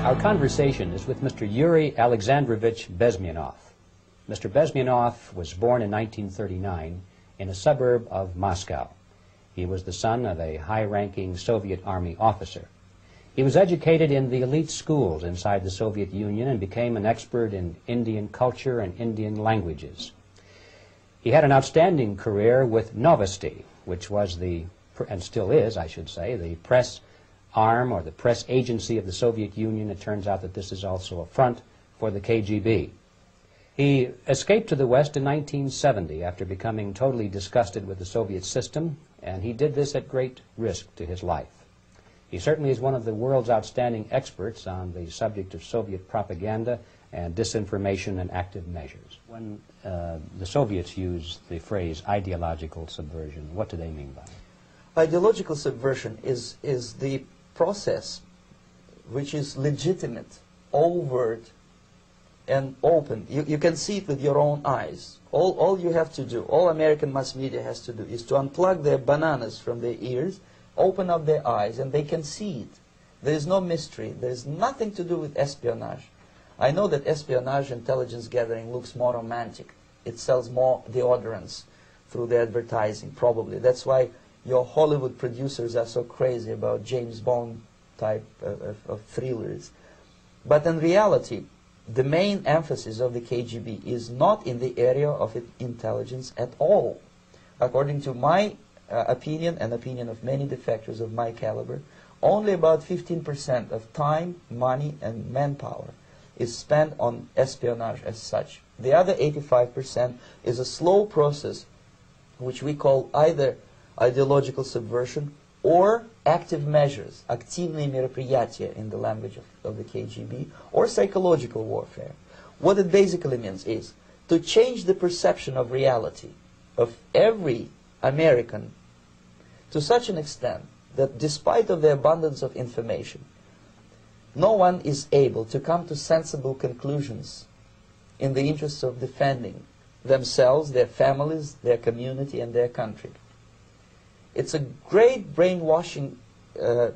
Our conversation is with Mr. Yuri Alexandrovich Bezmenov. Mr. Bezmenov was born in 1939 in a suburb of Moscow. He was the son of a high-ranking Soviet Army officer. He was educated in the elite schools inside the Soviet Union and became an expert in Indian culture and Indian languages. He had an outstanding career with Novosti, which was the, and still is, I should say, the press arm or the press agency of the Soviet Union. It turns out that this is also a front for the KGB. He escaped to the West in 1970 after becoming totally disgusted with the Soviet system, and he did this at great risk to his life. He certainly is one of the world's outstanding experts on the subject of Soviet propaganda and disinformation and active measures. When the Soviets use the phrase ideological subversion, what do they mean by it? Ideological subversion is the process which is legitimate, overt, and open. You can see it with your own eyes. All you have to do, all American mass media has to do, is to unplug their bananas from their ears, open up their eyes, and they can see it. There is no mystery. There is nothing to do with espionage. I know that espionage intelligence gathering looks more romantic. It sells more deodorants through the advertising, probably. That's why your Hollywood producers are so crazy about James Bond type of thrillers. But in reality, the main emphasis of the KGB is not in the area of intelligence at all. According to my opinion and opinion of many defectors of my caliber, only about 15% of time, money, and manpower is spent on espionage as such. The other 85% is a slow process which we call either ideological subversion or active measures, активные мероприятия in the language of the KGB, or psychological warfare. What it basically means is to change the perception of reality of every American to such an extent that despite of the abundance of information, no one is able to come to sensible conclusions in the interests of defending themselves, their families, their community, and their country. It's a great brainwashing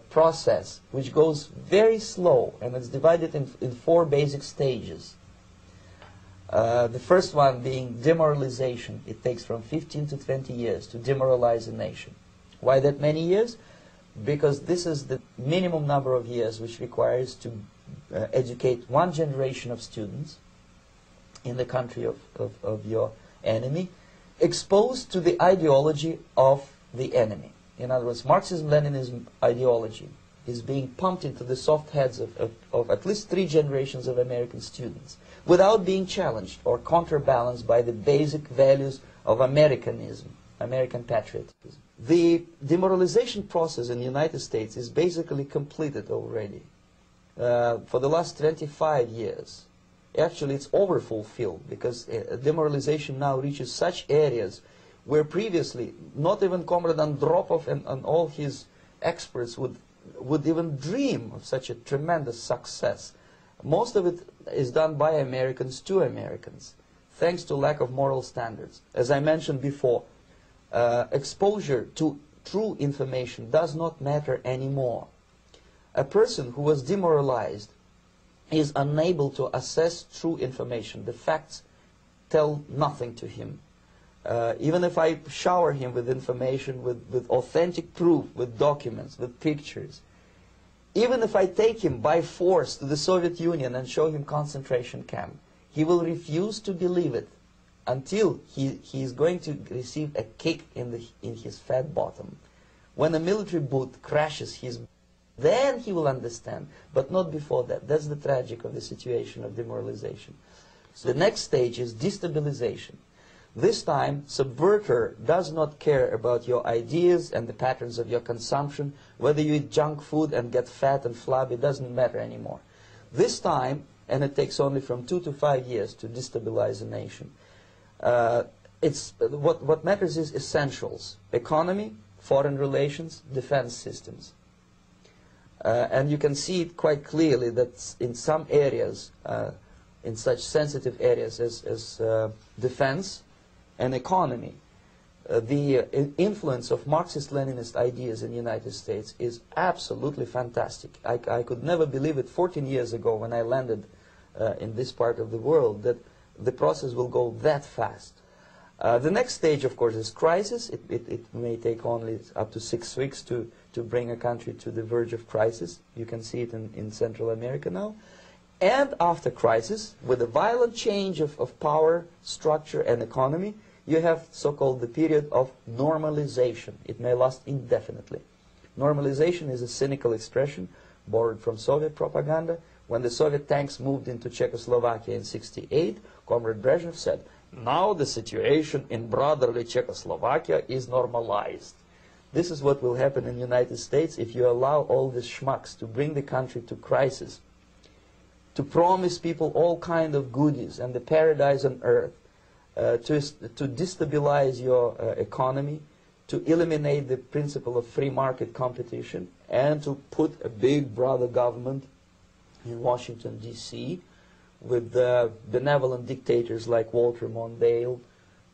process which goes very slow, and it's divided in 4 basic stages. The first one being demoralization. It takes from 15 to 20 years to demoralize a nation. Why that many years? Because this is the minimum number of years which requires to educate one generation of students in the country of your enemy, exposed to the ideology of the enemy. In other words, Marxism-Leninism ideology is being pumped into the soft heads of at least 3 generations of American students without being challenged or counterbalanced by the basic values of Americanism, American patriotism. The demoralization process in the United States is basically completed already. For the last 25 years, actually it's overfulfilled, because demoralization now reaches such areas where previously not even Comrade Andropov and all his experts would even dream of such a tremendous success. Most of it is done by Americans to Americans, thanks to lack of moral standards. As I mentioned before, exposure to true information does not matter anymore. A person who was demoralized is unable to assess true information. The facts tell nothing to him. Even if I shower him with information, with authentic proof, with documents, with pictures, even if I take him by force to the Soviet Union and show him concentration camp, he will refuse to believe it until he is going to receive a kick in his fat bottom. When a military boot crashes his, then he will understand, but not before that. That's the tragic of the situation of demoralization. So the next stage is destabilization. This time, subverter does not care about your ideas and the patterns of your consumption. Whether you eat junk food and get fat and flabby, it doesn't matter anymore. This time, and it takes only from 2 to 5 years to destabilize a nation, what matters is essentials: economy, foreign relations, defense systems. And you can see it quite clearly that in some areas, in such sensitive areas as defense and economy, the influence of Marxist-Leninist ideas in the United States is absolutely fantastic. I could never believe it 14 years ago when I landed in this part of the world that the process will go that fast. The next stage, of course, is crisis. It may take only up to 6 weeks to bring a country to the verge of crisis. You can see it in Central America now. And after crisis, with a violent change of power, structure, and economy, you have so-called the period of normalization. It may last indefinitely. Normalization is a cynical expression borrowed from Soviet propaganda. When the Soviet tanks moved into Czechoslovakia in '68, Comrade Brezhnev said, "Now the situation in brotherly Czechoslovakia is normalized." This is what will happen in the United States if you allow all these schmucks to bring the country to crisis, to promise people all kind of goodies and the paradise on earth, to destabilize your economy, to eliminate the principle of free market competition, and to put a big brother government in Washington, D.C., with benevolent dictators like Walter Mondale,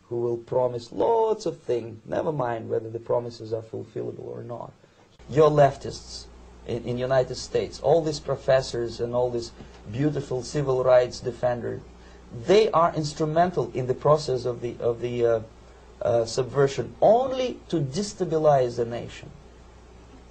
who will promise lots of things, never mind whether the promises are fulfillable or not. Your leftists in the United States, all these professors and all these beautiful civil rights defenders, they are instrumental in the process of the subversion only to destabilize the nation.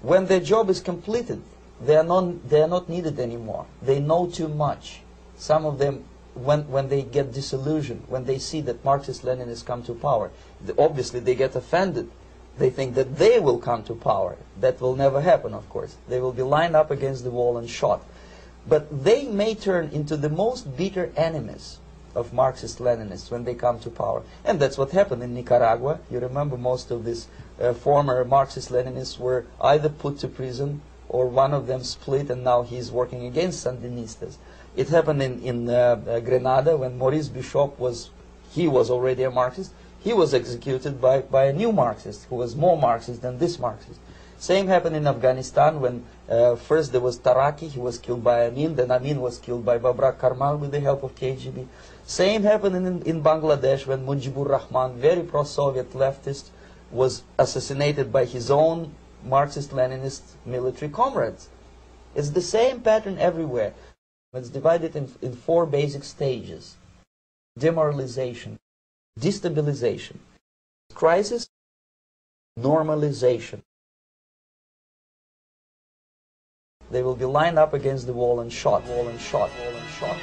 When their job is completed, they are not needed anymore. They know too much. Some of them, when they get disillusioned, when they see that Marxist-Leninists come to power, obviously they get offended. They think that they will come to power. That will never happen, of course. They will be lined up against the wall and shot. But they may turn into the most bitter enemies of Marxist-Leninists when they come to power. And that's what happened in Nicaragua. You remember most of these former Marxist-Leninists were either put to prison or one of them split, and now he's working against Sandinistas. It happened in Grenada when Maurice Bishop was already a Marxist. He was executed by a new Marxist who was more Marxist than this Marxist. Same happened in Afghanistan when first there was Taraki, he was killed by Amin, then Amin was killed by Babrak Karmal with the help of KGB. Same happened in Bangladesh when Mujibur Rahman, very pro-Soviet leftist, was assassinated by his own Marxist-Leninist military comrades. It's the same pattern everywhere. It's divided in 4 basic stages: demoralization, destabilization, crisis, normalization. They will be lined up against the wall and shot, wall and shot, wall and shot.